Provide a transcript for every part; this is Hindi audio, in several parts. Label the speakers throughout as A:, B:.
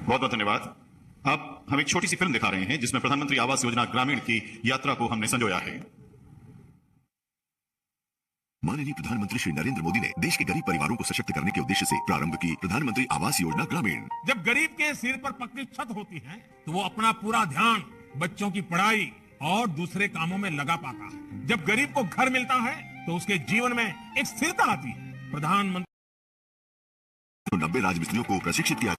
A: बहुत बहुत धन्यवाद। अब हम एक छोटी सी फिल्म दिखा रहे हैं जिसमें प्रधानमंत्री आवास योजना ग्रामीण की यात्रा को हमने संजोया है।
B: माननीय प्रधानमंत्री श्री नरेंद्र मोदी ने देश के गरीब परिवारों को सशक्त करने के उद्देश्य से प्रारंभ की प्रधानमंत्री आवास योजना ग्रामीण।
C: जब गरीब के सिर पर पक्की छत होती है तो वो अपना पूरा ध्यान बच्चों की पढ़ाई और दूसरे कामों में लगा पाता है। जब गरीब को घर मिलता है तो उसके जीवन में एक स्थिरता आती है। प्रधानमंत्री
B: 90 राजमिस्त्रियों को प्रशिक्षित किया।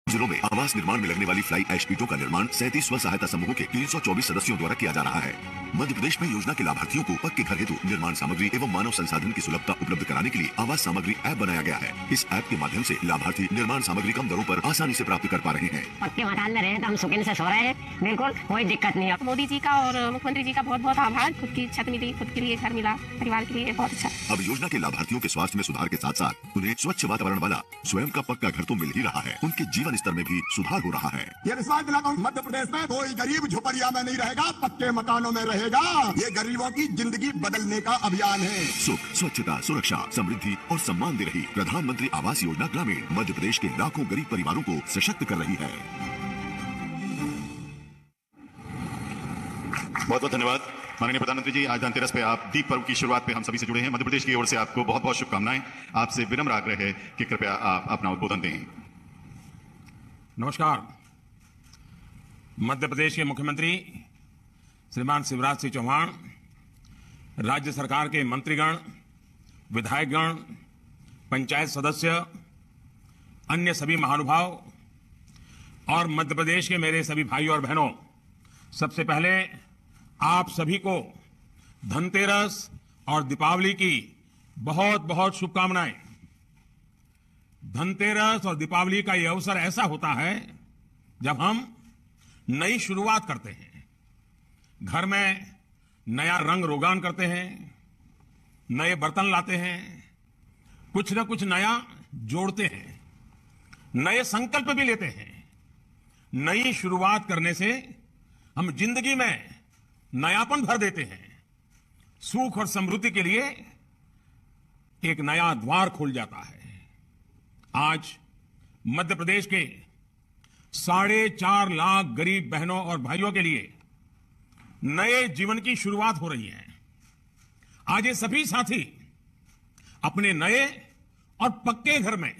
B: जिलों में आवास निर्माण में लगने वाली फ्लाई ऐश ईंटों का निर्माण 37 स्व सहायता समूहों के 324 सदस्यों द्वारा किया जा रहा है। मध्य प्रदेश में योजना के लाभार्थियों को पक्के घर हेतु निर्माण सामग्री एवं मानव संसाधन की सुलभता उपलब्ध कराने के लिए आवास सामग्री ऐप बनाया गया है। इस ऐप के माध्यम से लाभार्थी निर्माण सामग्री कम दरों पर आसानी से प्राप्त कर पा रहे हैं।
D: पक्के मकान में रहे तो हम सुकून से सो रहे हैं, बिल्कुल कोई दिक्कत नहीं है।
E: मोदी जी का और मुख्यमंत्री जी का बहुत बहुत आभार। खुद की छत मिली, खुद के लिए घर मिला, परिवार के लिए बहुत अच्छा।
B: अब योजना के लाभार्थियों के स्वास्थ्य में सुधार के साथ साथ उन्हें स्वच्छ वातावरण वाला स्वयं का पक्का घर तो मिल ही रहा है, उनके जीवन स्तर में भी सुधार हो रहा है।
F: ये विश्वास दिलाता हूं, मध्य प्रदेश में कोई गरीब झोपड़िया में नहीं रहेगा, पक्के मकानों में रहेगा। ये गरीबों की जिंदगी बदलने का अभियान है।
B: सुख, स्वच्छता, सुरक्षा, समृद्धि और सम्मान दे रही प्रधानमंत्री आवास योजना ग्रामीण मध्य प्रदेश के लाखों गरीब परिवारों को सशक्त कर रही है।
A: बहुत बहुत धन्यवाद माननीय प्रधानमंत्री जी। आज धनतेरस पे आप दीप पर्व की शुरुआत पे हम सभी से जुड़े हैं। मध्य प्रदेश की ओर से आपको बहुत बहुत शुभकामनाएं। आपसे विनम्र आग्रह है कि कृपया आप अपना उद्बोधन दें।
C: नमस्कार। मध्य प्रदेश के मुख्यमंत्री श्रीमान शिवराज सिंह चौहान, राज्य सरकार के मंत्रीगण, विधायकगण, पंचायत सदस्य, अन्य सभी महानुभाव और मध्य प्रदेश के मेरे सभी भाइयों और बहनों, सबसे पहले आप सभी को धनतेरस और दीपावली की बहुत बहुत शुभकामनाएं। धनतेरस और दीपावली का यह अवसर ऐसा होता है जब हम नई शुरुआत करते हैं, घर में नया रंग रोगान करते हैं, नए बर्तन लाते हैं, कुछ न कुछ नया जोड़ते हैं, नए संकल्प भी लेते हैं। नई शुरुआत करने से हम जिंदगी में नयापन भर देते हैं। सुख और समृद्धि के लिए एक नया द्वार खुल जाता है। आज मध्य प्रदेश के 4.5 लाख गरीब बहनों और भाइयों के लिए नए जीवन की शुरुआत हो रही है। आज ये सभी साथी अपने नए और पक्के घर में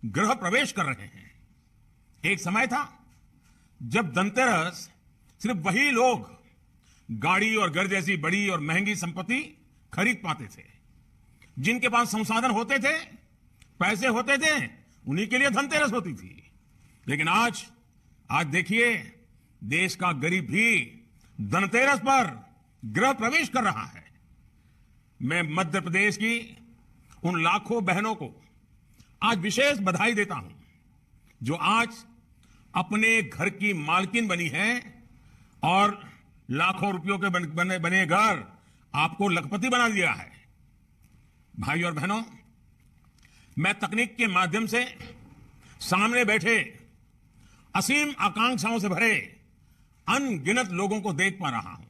C: गृह प्रवेश कर रहे हैं। एक समय था जब धनतेरस सिर्फ वही लोग गाड़ी और घर जैसी बड़ी और महंगी संपत्ति खरीद पाते थे। जिनके पास संसाधन होते थे, पैसे होते थे, उन्हीं के लिए धनतेरस होती थी। लेकिन आज देखिए, देश का गरीब भी धनतेरस पर गृह प्रवेश कर रहा है। मैं मध्य प्रदेश की उन लाखों बहनों को आज विशेष बधाई देता हूं जो आज अपने घर की मालकिन बनी है और लाखों रुपयों के बने घर आपको लखपति बना दिया है। भाई और बहनों, मैं तकनीक के माध्यम से सामने बैठे असीम आकांक्षाओं से भरे अनगिनत लोगों को देख पा रहा हूं।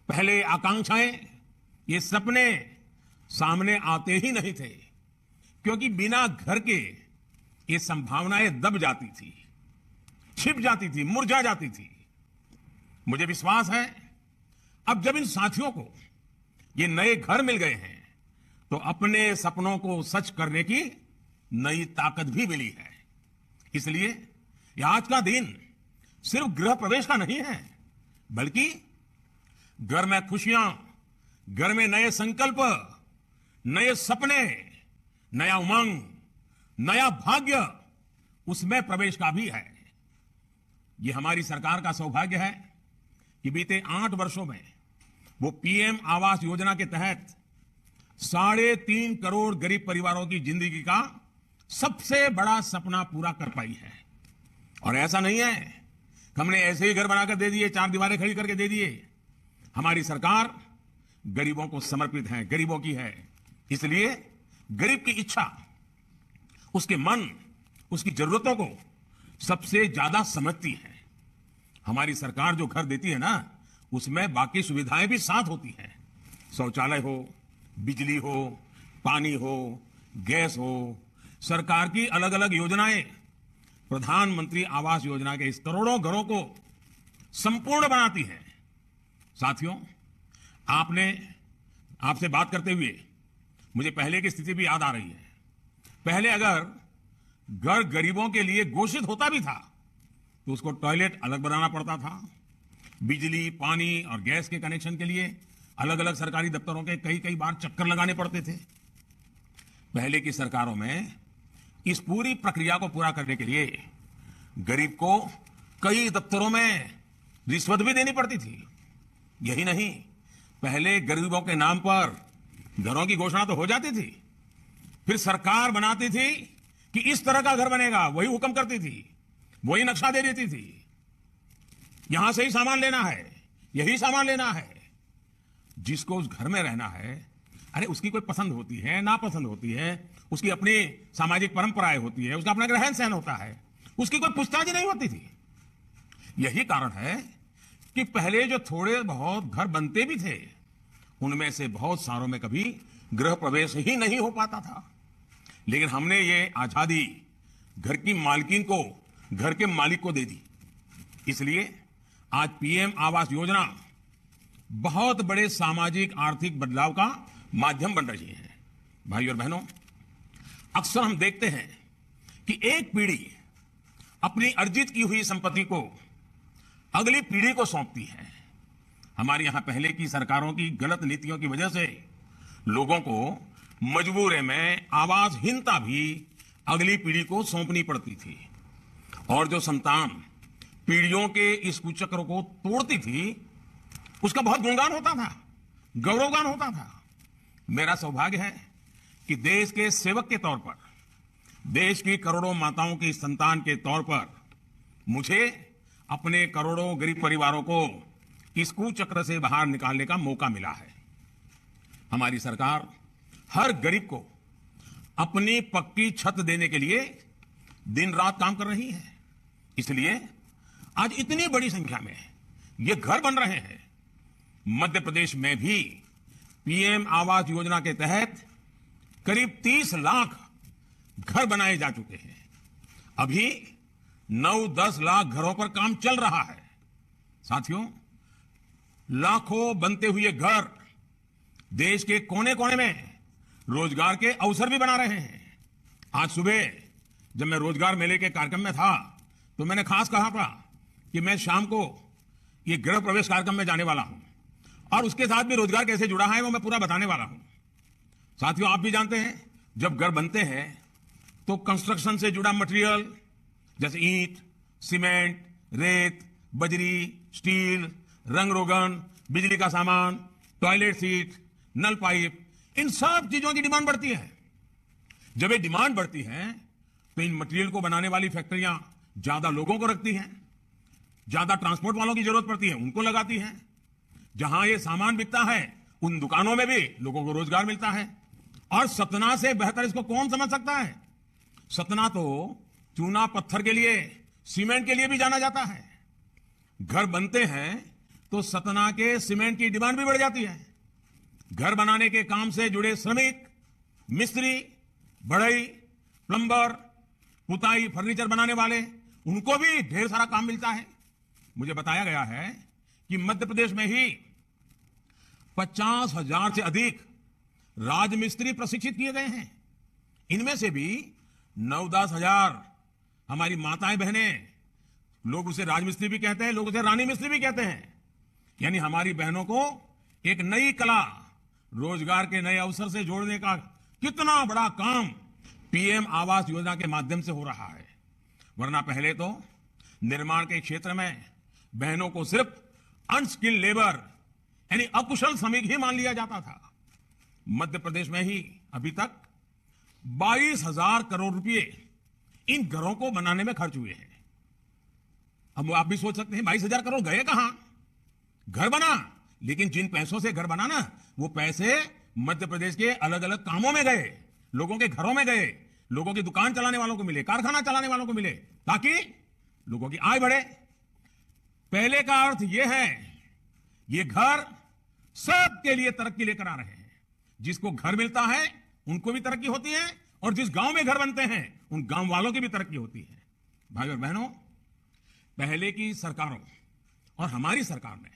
C: पहले आकांक्षाएं, ये सपने सामने आते ही नहीं थे, क्योंकि बिना घर के ये संभावनाएं दब जाती थी, छिप जाती थी, मुरझा जाती थी। मुझे विश्वास है अब जब इन साथियों को ये नए घर मिल गए हैं तो अपने सपनों को सच करने की नई ताकत भी मिली है। इसलिए ये आज का दिन सिर्फ गृह प्रवेश का नहीं है, बल्कि घर में खुशियां, घर में नए संकल्प, नए सपने, नया उमंग, नया भाग्य, उसमें प्रवेश का भी है। ये हमारी सरकार का सौभाग्य है कि बीते 8 वर्षों में वो पीएम आवास योजना के तहत 3.5 करोड़ गरीब परिवारों की जिंदगी का सबसे बड़ा सपना पूरा कर पाई है। और ऐसा नहीं है कि हमने ऐसे ही घर बनाकर दे दिए, 4 दीवारें खड़ी करके दे दिए। हमारी सरकार गरीबों को समर्पित है, गरीबों की है। इसलिए गरीब की इच्छा, उसके मन, उसकी जरूरतों को सबसे ज्यादा समझती है। हमारी सरकार जो घर देती है ना, उसमें बाकी सुविधाएं भी साथ होती हैं। शौचालय हो, बिजली हो, पानी हो, गैस हो, सरकार की अलग अलग योजनाएं प्रधानमंत्री आवास योजना के इस करोड़ों घरों को संपूर्ण बनाती हैं। साथियों, आपसे बात करते हुए मुझे पहले की स्थिति भी याद आ रही है। पहले अगर घर गरीबों के लिए घोषित होता भी था तो उसको टॉयलेट अलग बनाना पड़ता था, बिजली, पानी और गैस के कनेक्शन के लिए अलग अलग सरकारी दफ्तरों के कई कई बार चक्कर लगाने पड़ते थे। पहले की सरकारों में इस पूरी प्रक्रिया को पूरा करने के लिए गरीब को कई दफ्तरों में रिश्वत भी देनी पड़ती थी। यही नहीं, पहले गरीबों के नाम पर घरों की घोषणा तो हो जाती थी, फिर सरकार बनाती थी कि इस तरह का घर बनेगा, वही हुक्म करती थी, वही नक्शा दे देती थी, यहां से ही सामान लेना है, यही सामान लेना है। जिसको उस घर में रहना है, अरे उसकी कोई पसंद होती है, नापसंद होती है, उसकी अपनी सामाजिक परंपराएं होती है, उसका अपना रहन सहन होता है, उसकी कोई पूछताछ नहीं होती थी। यही कारण है कि पहले जो थोड़े बहुत घर बनते भी थे उनमें से बहुत सारों में कभी गृह प्रवेश ही नहीं हो पाता था। लेकिन हमने ये आजादी घर की मालकिन को घर के मालिक को दे दी। इसलिए आज पीएम आवास योजना बहुत बड़े सामाजिक आर्थिक बदलाव का माध्यम बन रही है। भाई और बहनों, अक्सर हम देखते हैं कि एक पीढ़ी अपनी अर्जित की हुई संपत्ति को अगली पीढ़ी को सौंपती है। हमारे यहां पहले की सरकारों की गलत नीतियों की वजह से लोगों को मजबूरी में आवासहीनता भी अगली पीढ़ी को सौंपनी पड़ती थी, और जो संतान पीढ़ियों के इस कुचक्र को तोड़ती थी उसका बहुत गुणगान होता था, गौरवगान होता था। मेरा सौभाग्य है कि देश के सेवक के तौर पर, देश की करोड़ों माताओं की संतान के तौर पर मुझे अपने करोड़ों गरीब परिवारों को इस कुचक्र से बाहर निकालने का मौका मिला है। हमारी सरकार हर गरीब को अपनी पक्की छत देने के लिए दिन रात काम कर रही है। इसलिए आज इतनी बड़ी संख्या में ये घर बन रहे हैं। मध्य प्रदेश में भी पीएम आवास योजना के तहत करीब 30 लाख घर बनाए जा चुके हैं। अभी 9-10 लाख घरों पर काम चल रहा है। साथियों, लाखों बनते हुए घर देश के कोने कोने में रोजगार के अवसर भी बना रहे हैं। आज सुबह जब मैं रोजगार मेले के कार्यक्रम में था तो मैंने खास कहा था कि मैं शाम को ये गृह प्रवेश कार्यक्रम में जाने वाला हूं, और उसके साथ भी रोजगार कैसे जुड़ा है वो मैं पूरा बताने वाला हूं। साथियों, आप भी जानते हैं जब घर बनते हैं तो कंस्ट्रक्शन से जुड़ा मटेरियल जैसे ईंट, सीमेंट, रेत, बजरी, स्टील, रंग रोगन, बिजली का सामान, टॉयलेट सीट, नल पाइप, इन सब चीजों की डिमांड बढ़ती है। जब ये डिमांड बढ़ती है तो इन मटेरियल को बनाने वाली फैक्ट्रियां ज्यादा लोगों को रखती हैं, ज्यादा ट्रांसपोर्ट वालों की जरूरत पड़ती है, उनको लगाती हैं। जहां ये सामान बिकता है उन दुकानों में भी लोगों को रोजगार मिलता है। और सतना से बेहतर इसको कौन समझ सकता है? सतना तो चूना पत्थर के लिए, सीमेंट के लिए भी जाना जाता है। घर बनते हैं तो सतना के सीमेंट की डिमांड भी बढ़ जाती है। घर बनाने के काम से जुड़े श्रमिक, मिस्त्री, बढ़ई, प्लम्बर, पुताई, फर्नीचर बनाने वाले, उनको भी ढेर सारा काम मिलता है। मुझे बताया गया है कि मध्य प्रदेश में ही 50,000 से अधिक राजमिस्त्री प्रशिक्षित किए गए हैं। इनमें से भी 9-10 हजार हमारी माताएं बहनें, लोग उसे राजमिस्त्री भी कहते हैं, लोग उसे रानी मिस्त्री भी कहते हैं, यानी हमारी बहनों को एक नई कला, रोजगार के नए अवसर से जोड़ने का कितना बड़ा काम पीएम आवास योजना के माध्यम से हो रहा है। वरना पहले तो निर्माण के क्षेत्र में बहनों को सिर्फ अनस्किल्ड लेबर यानी अकुशल श्रमिक ही मान लिया जाता था। मध्य प्रदेश में ही अभी तक 22,000 करोड़ रुपए इन घरों को बनाने में खर्च हुए हैं। अब आप भी सोच सकते हैं 22,000 करोड़ गए कहां? घर बना, लेकिन जिन पैसों से घर बना ना, वो पैसे मध्य प्रदेश के अलग अलग कामों में गए, लोगों के घरों में गए, लोगों की दुकान चलाने वालों को मिले, कारखाना चलाने वालों को मिले, ताकि लोगों की आय बढ़े। पहले का अर्थ यह है, ये घर सबके लिए तरक्की लेकर आ रहे हैं। जिसको घर मिलता है उनको भी तरक्की होती है और जिस गांव में घर बनते हैं उन गांव वालों की भी तरक्की होती है। भाई और बहनों, पहले की सरकारों और हमारी सरकार में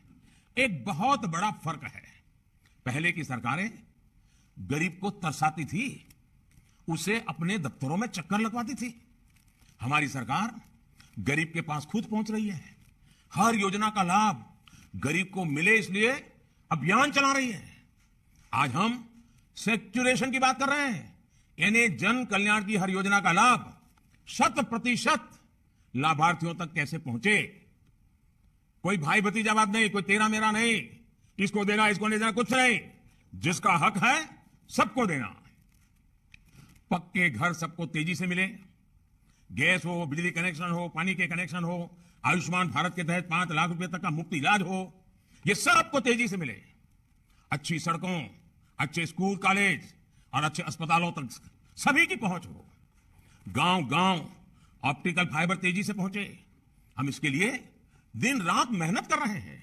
C: एक बहुत बड़ा फर्क है। पहले की सरकारें गरीब को तरसाती थी, उसे अपने दफ्तरों में चक्कर लगवाती थी। हमारी सरकार गरीब के पास खुद पहुंच रही है, हर योजना का लाभ गरीब को मिले इसलिए अभियान चला रही है। आज हम सेक्चुरेशन की बात कर रहे हैं, यानी जन कल्याण की हर योजना का लाभ 100% लाभार्थियों तक कैसे पहुंचे। कोई भाई भतीजावाद नहीं, कोई तेरा मेरा नहीं, इसको देना इसको नहीं देना, कुछ नहीं। जिसका हक है सबको देना। पक्के घर सबको तेजी से मिले, गैस हो, बिजली कनेक्शन हो, पानी के कनेक्शन हो, आयुष्मान भारत के तहत 5 लाख रुपए तक का मुफ्त इलाज हो, ये सबको तेजी से मिले। अच्छी सड़कों, अच्छे स्कूल कॉलेज और अच्छे अस्पतालों तक सभी की पहुंच हो। गांव गांव ऑप्टिकल फाइबर तेजी से पहुंचे। हम इसके लिए दिन रात मेहनत कर रहे हैं।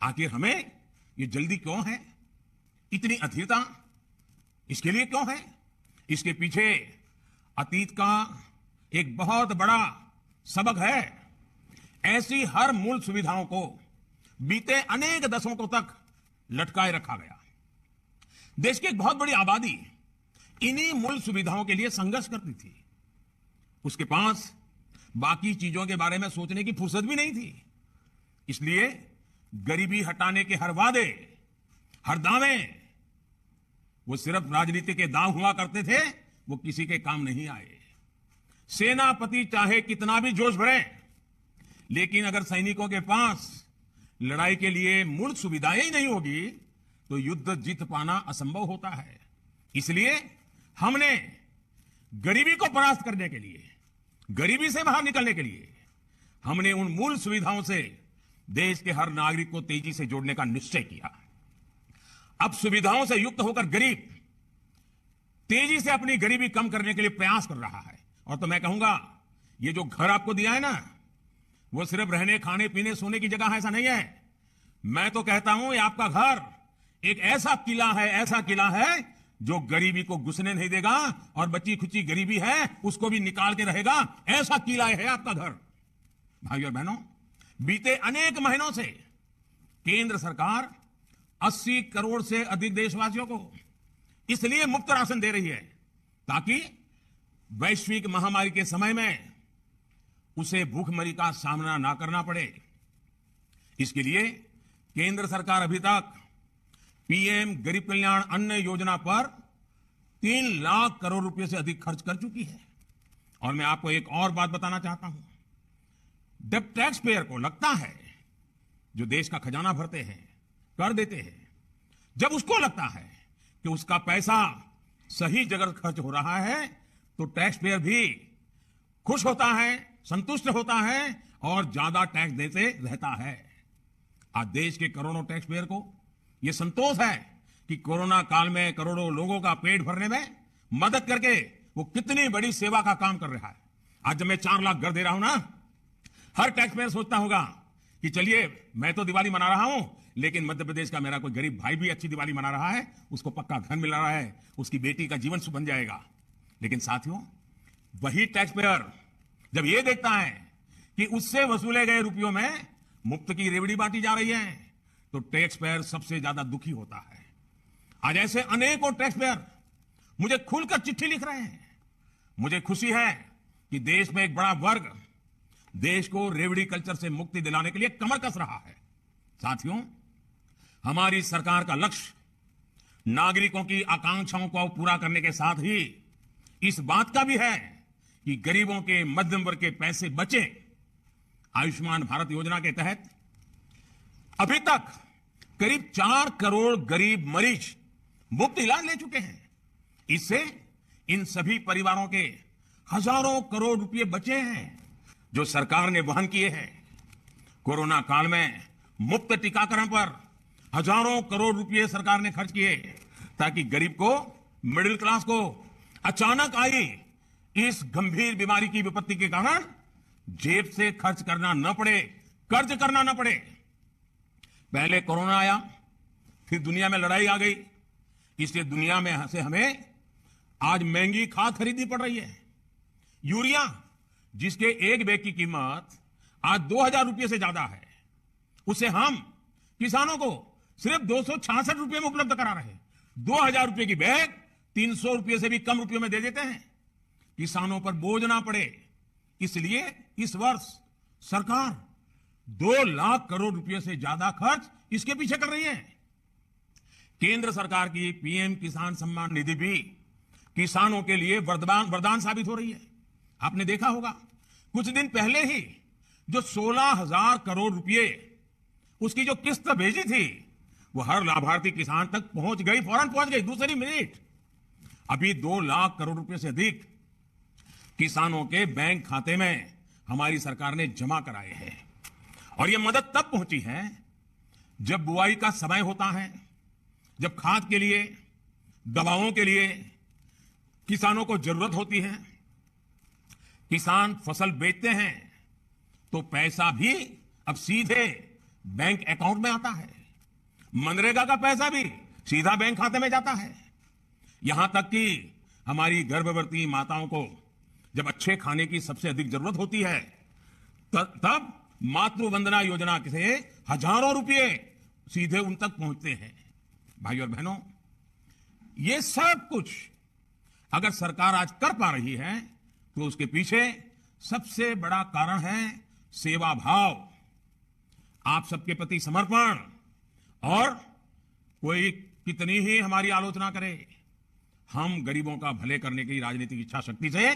C: आखिर हमें ये जल्दी क्यों है, इतनी अधीरता इसके लिए क्यों है? इसके पीछे अतीत का एक बहुत बड़ा सबक है। ऐसी हर मूल सुविधाओं को बीते अनेक दशकों तक लटकाए रखा गया। देश की एक बहुत बड़ी आबादी इन्हीं मूल सुविधाओं के लिए संघर्ष करती थी। उसके पास बाकी चीजों के बारे में सोचने की फुर्सत भी नहीं थी। इसलिए गरीबी हटाने के हर वादे, हर दावे, वो सिर्फ राजनीति के दांव हुआ करते थे, वो किसी के काम नहीं आए। सेनापति चाहे कितना भी जोश भरे, लेकिन अगर सैनिकों के पास लड़ाई के लिए मूल सुविधाएं ही नहीं होगी तो युद्ध जीत पाना असंभव होता है। इसलिए हमने गरीबी को परास्त करने के लिए, गरीबी से बाहर निकलने के लिए, हमने उन मूल सुविधाओं से देश के हर नागरिक को तेजी से जोड़ने का निश्चय किया। अब सुविधाओं से युक्त होकर गरीब तेजी से अपनी गरीबी कम करने के लिए प्रयास कर रहा है। और तो मैं कहूंगा, ये जो घर आपको दिया है ना, वो सिर्फ रहने, खाने, पीने, सोने की जगह है, ऐसा नहीं है। मैं तो कहता हूं ये आपका घर एक ऐसा किला है, ऐसा किला है जो गरीबी को घुसने नहीं देगा और बची खुची गरीबी है उसको भी निकाल के रहेगा। ऐसा किला है आपका घर। भाई और बहनों, बीते अनेक महीनों से केंद्र सरकार 80 करोड़ से अधिक देशवासियों को इसलिए मुफ्त राशन दे रही है ताकि वैश्विक महामारी के समय में उसे भूखमरी का सामना ना करना पड़े। इसके लिए केंद्र सरकार अभी तक पीएम गरीब कल्याण अन्न योजना पर 3 लाख करोड़ रुपए से अधिक खर्च कर चुकी है। और मैं आपको एक और बात बताना चाहता हूं। जब टैक्स पेयर को लगता है, जो देश का खजाना भरते हैं, कर देते हैं, जब उसको लगता है कि उसका पैसा सही जगह खर्च हो रहा है, तो टैक्स पेयर भी खुश होता है, संतुष्ट होता है और ज्यादा टैक्स देते रहता है। आज देश के करोड़ों टैक्स पेयर को यह संतोष है कि कोरोना काल में करोड़ों लोगों का पेट भरने में मदद करके वो कितनी बड़ी सेवा का काम कर रहा है। आज जब मैं 4 लाख घर दे रहा हूं ना, हर टैक्स पेयर सोचता होगा कि चलिए मैं तो दिवाली मना रहा हूं, लेकिन मध्य प्रदेश का मेरा कोई गरीब भाई भी अच्छी दिवाली मना रहा है, उसको पक्का घर मिल रहा है, उसकी बेटी का जीवन सुख बन जाएगा। लेकिन साथियों, वही टैक्स पेयर जब ये देखता है कि उससे वसूले गए रुपयों में मुफ्त की रेवड़ी बांटी जा रही है, तो टैक्स पेयर सबसे ज्यादा दुखी होता है। आज ऐसे अनेकों टैक्स पेयर मुझे खुलकर चिट्ठी लिख रहे हैं। मुझे खुशी है कि देश में एक बड़ा वर्ग देश को रेवड़ी कल्चर से मुक्ति दिलाने के लिए कमर कस रहा है। साथियों, हमारी सरकार का लक्ष्य नागरिकों की आकांक्षाओं को पूरा करने के साथ ही इस बात का भी है कि गरीबों के, मध्यम वर्ग के पैसे बचे। आयुष्मान भारत योजना के तहत अभी तक करीब 4 करोड़ गरीब मरीज मुफ्त इलाज ले चुके हैं। इससे इन सभी परिवारों के हजारों करोड़ रुपए बचे हैं जो सरकार ने वहन किए हैं। कोरोना काल में मुफ्त टीकाकरण पर हजारों करोड़ रुपए सरकार ने खर्च किए ताकि गरीब को, मिडिल क्लास को अचानक आई इस गंभीर बीमारी की विपत्ति के कारण जेब से खर्च करना न पड़े, कर्ज करना न पड़े। पहले कोरोना आया, फिर दुनिया में लड़ाई आ गई, इसलिए दुनिया में से हमें आज महंगी खाद खरीदनी पड़ रही है। यूरिया जिसके एक बैग की कीमत आज 2,000 रुपये से ज्यादा है, उसे हम किसानों को सिर्फ 266 रुपये में उपलब्ध करा रहे हैं। 2,000 रुपये की बैग 300 रुपये से भी कम रुपयों में दे देते हैं। किसानों पर बोझ ना पड़े, इसलिए इस वर्ष सरकार 2 लाख करोड़ रुपए से ज्यादा खर्च इसके पीछे कर रही है। केंद्र सरकार की पीएम किसान सम्मान निधि भी किसानों के लिए वरदान साबित हो रही है। आपने देखा होगा कुछ दिन पहले ही जो 16,000 करोड़ रुपए उसकी जो किस्त भेजी थी वो हर लाभार्थी किसान तक पहुंच गई, फौरन पहुंच गई, दूसरी मिनट। अभी 2 लाख करोड़ रुपए से अधिक किसानों के बैंक खाते में हमारी सरकार ने जमा कराए हैं। और यह मदद तब पहुंची है जब बुआई का समय होता है, जब खाद के लिए, दवाओं के लिए किसानों को जरूरत होती है। किसान फसल बेचते हैं तो पैसा भी अब सीधे बैंक अकाउंट में आता है। मनरेगा का पैसा भी सीधा बैंक खाते में जाता है। यहां तक कि हमारी गर्भवती माताओं को जब अच्छे खाने की सबसे अधिक जरूरत होती है तब मातृ वंदना योजना से हजारों रुपए सीधे उन तक पहुंचते हैं। भाई और बहनों, ये सब कुछ अगर सरकार आज कर पा रही है तो उसके पीछे सबसे बड़ा कारण है सेवा भाव, आप सबके प्रति समर्पण। और कोई कितनी ही हमारी आलोचना करे, हम गरीबों का भले करने की राजनीतिक इच्छा शक्ति से,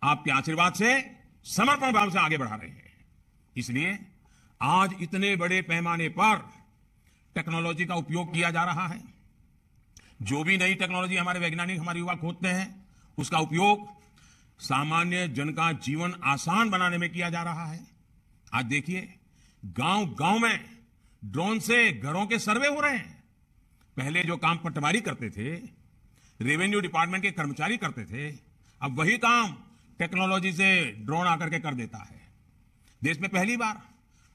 C: आपके आशीर्वाद से, समर्पण भाव से आगे बढ़ा रहे हैं। इसलिए आज इतने बड़े पैमाने पर टेक्नोलॉजी का उपयोग किया जा रहा है। जो भी नई टेक्नोलॉजी हमारे वैज्ञानिक, हमारे युवा खोजते हैं, उसका उपयोग सामान्य जन का जीवन आसान बनाने में किया जा रहा है। आज देखिए गांव गांव में ड्रोन से घरों के सर्वे हो रहे हैं। पहले जो काम पटवारी करते थे, रेवेन्यू डिपार्टमेंट के कर्मचारी करते थे, अब वही काम टेक्नोलॉजी से ड्रोन आकर के कर देता है। देश में पहली बार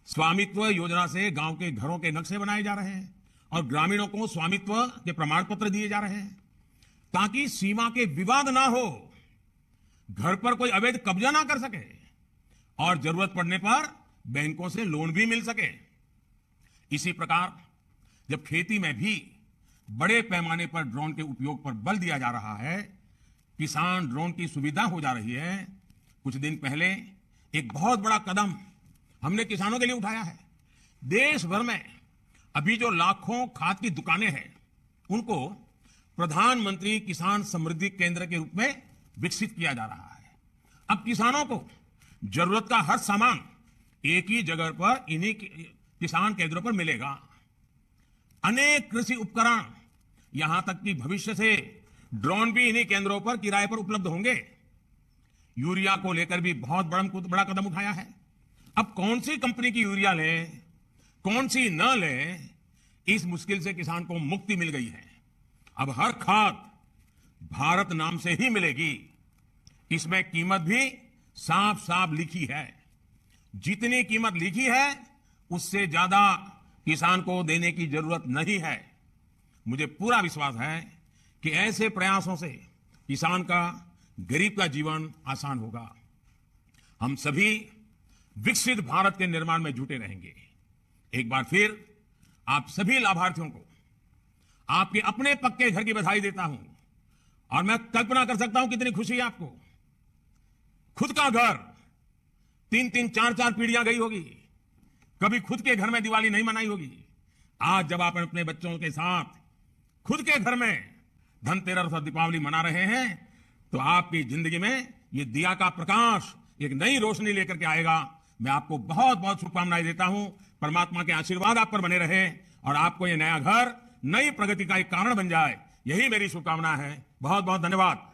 C: स्वामित्व योजना से गांव के घरों के नक्शे बनाए जा रहे हैं और ग्रामीणों को स्वामित्व के प्रमाण पत्र दिए जा रहे हैं ताकि सीमा के विवाद ना हो, घर पर कोई अवैध कब्जा ना कर सके और जरूरत पड़ने पर बैंकों से लोन भी मिल सके। इसी प्रकार जब खेती में भी बड़े पैमाने पर ड्रोन के उपयोग पर बल दिया जा रहा है, किसान ड्रोन की सुविधा हो जा रही है। कुछ दिन पहले एक बहुत बड़ा कदम हमने किसानों के लिए उठाया है। देश भर में अभी जो लाखों खाद की दुकानें हैं, उनको प्रधानमंत्री किसान समृद्धि केंद्र के रूप में विकसित किया जा रहा है। अब किसानों को जरूरत का हर सामान एक ही जगह पर इन्हीं किसान केंद्रों पर मिलेगा। अनेक कृषि उपकरण, यहां तक कि भविष्य से ड्रोन भी इन्हीं केंद्रों पर किराए पर उपलब्ध होंगे। यूरिया को लेकर भी बहुत बड़ा कदम उठाया है। अब कौन सी कंपनी की यूरिया लें, कौन सी न लें, इस मुश्किल से किसान को मुक्ति मिल गई है। अब हर खाद भारत नाम से ही मिलेगी। इसमें कीमत भी साफ साफ लिखी है। जितनी कीमत लिखी है उससे ज्यादा किसान को देने की जरूरत नहीं है। मुझे पूरा विश्वास है कि ऐसे प्रयासों से किसान का, गरीब का जीवन आसान होगा। हम सभी विकसित भारत के निर्माण में जुटे रहेंगे। एक बार फिर आप सभी लाभार्थियों को आपके अपने पक्के घर की बधाई देता हूं। और मैं कल्पना कर सकता हूं कितनी खुशी है आपको। खुद का घर 3-3, 4-4 पीढ़ियां गई होगी, कभी खुद के घर में दिवाली नहीं मनाई होगी। आज जब आप अपने बच्चों के साथ खुद के घर में धनतेरस और दीपावली मना रहे हैं तो आपकी जिंदगी में ये दिया का प्रकाश एक नई रोशनी लेकर के आएगा। मैं आपको बहुत बहुत शुभकामनाएं देता हूं। परमात्मा के आशीर्वाद आप पर बने रहे और आपको ये नया घर नई प्रगति का एक कारण बन जाए, यही मेरी शुभकामना है। बहुत बहुत धन्यवाद।